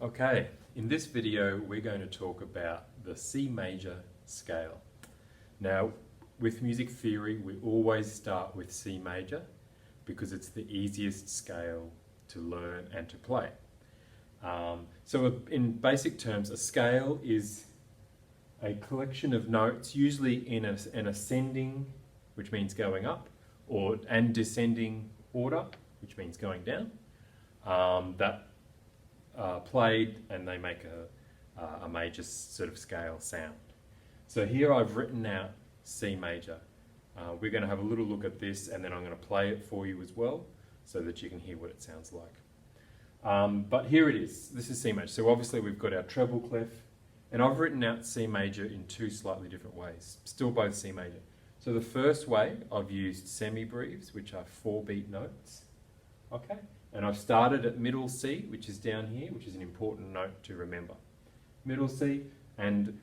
Okay, in this video we're going to talk about the C major scale. Now, with music theory we always start with C major because it's the easiest scale to learn and to play. So in basic terms, a scale is a collection of notes, usually in an ascending, which means going up, and descending order, which means going down, that played and they make a major sort of scale sound. So here I've written out C major. We're going to have a little look at this and then I'm going to play it for you as well so that you can hear what it sounds like. But here it is. This is C major. So obviously we've got our treble clef, and I've written out C major in two slightly different ways, still both C major. So the first way, I've used semibreves, which are 4-beat notes, okay? And I've started at middle C, which is down here, which is an important note to remember. Middle C, and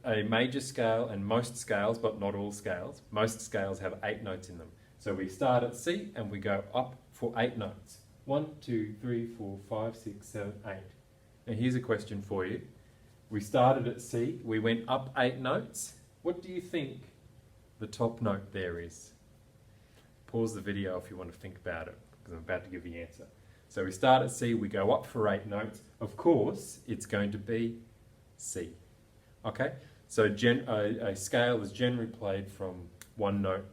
a major scale, and most scales, but not all scales, most scales have 8 notes in them. So we start at C and we go up for 8 notes. 1, 2, 3, 4, 5, 6, 7, 8. Now here's a question for you. We started at C, we went up 8 notes. What do you think the top note there is? Pause the video if you want to think about it, because I'm about to give the answer. So we start at C, we go up for 8 notes. Of course, it's going to be C. Okay? So a scale is generally played from one note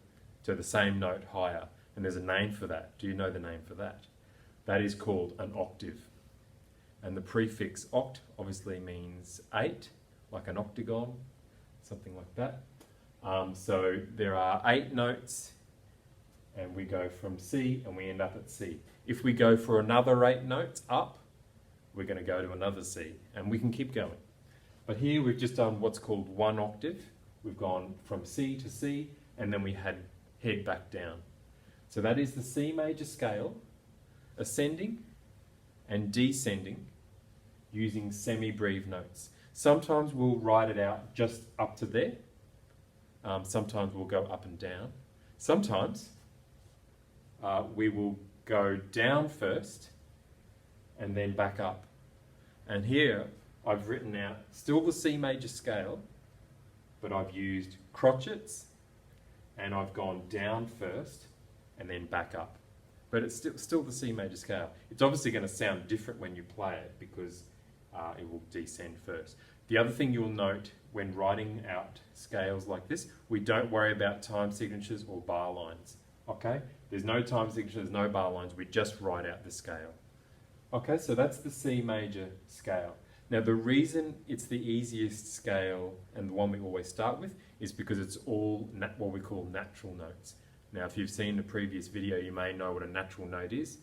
to the same note higher, and there's a name for that. Do you know the name for that? That is called an octave. And the prefix oct obviously means 8, like an octagon, something like that. So there are 8 notes, and we go from C and we end up at C. If we go for another 8 notes up, we're going to go to another C, and we can keep going. But here we've just done what's called one octave. We've gone from C to C, and then we head back down. So that is the C major scale, ascending and descending using semi-breve notes. Sometimes we'll write it out just up to there. Sometimes we'll go up and down. Sometimes we will go down first and then back up. And here I've written out still the C major scale, but I've used crotchets and I've gone down first and then back up. But it's still the C major scale. It's obviously going to sound different when you play it because it will descend first. The other thing you'll note when writing out scales like this, we don't worry about time signatures or bar lines. Okay? There's no time signatures, no bar lines, we just write out the scale. Okay, so that's the C major scale. Now the reason it's the easiest scale and the one we always start with is because it's all what we call natural notes. Now if you've seen the previous video, you may know what a natural note is.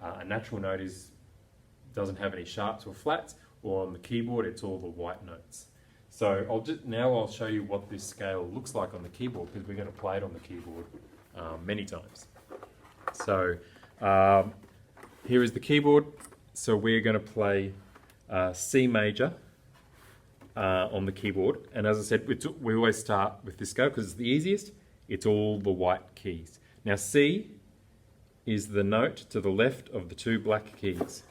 A natural note doesn't have any sharps or flats, or on the keyboard it's all the white notes. So I'll show you what this scale looks like on the keyboard, because we're going to play it on the keyboard many times. So here is the keyboard. So we're going to play C major on the keyboard, and as I said, we always start with this scale because it's the easiest. It's all the white keys. Now C is the note to the left of the 2 black keys.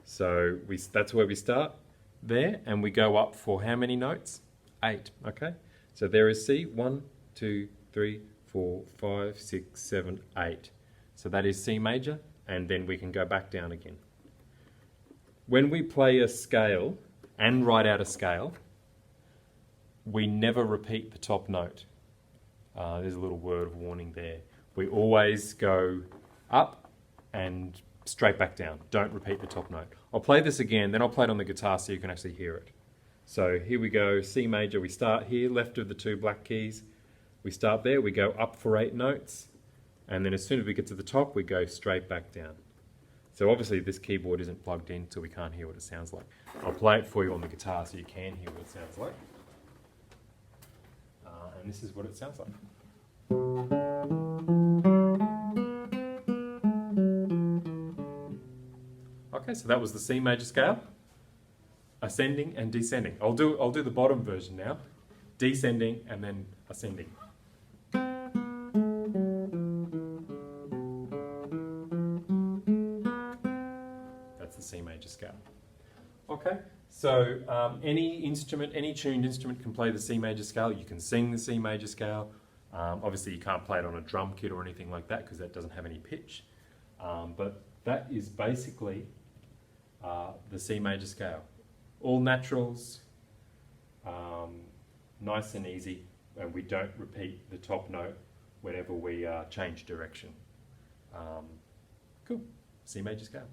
So that's where we start there, and we go up for how many notes? 8, okay? So there is C, 1, 2, 3, 4, 5, 6, 7, 8. So that is C major, and then we can go back down again. When we play a scale and write out a scale, we never repeat the top note. There's a little word of warning there. We always go up and straight back down. Don't repeat the top note. I'll play this again, then I'll play it on the guitar so you can actually hear it. So here we go, C major. We start here, left of the 2 black keys. We start there, we go up for 8 notes, and then as soon as we get to the top, we go straight back down. So obviously this keyboard isn't plugged in, so we can't hear what it sounds like. I'll play it for you on the guitar so you can hear what it sounds like. And this is what it sounds like. Okay, so that was the C major scale, ascending and descending. I'll do the bottom version now, descending and then ascending. That's the C major scale. Okay, so any instrument, any tuned instrument can play the C major scale. You can sing the C major scale. Obviously you can't play it on a drum kit or anything like that because that doesn't have any pitch. But that is basically the C major scale. All naturals, nice and easy, and we don't repeat the top note whenever we change direction. Cool, C major scale.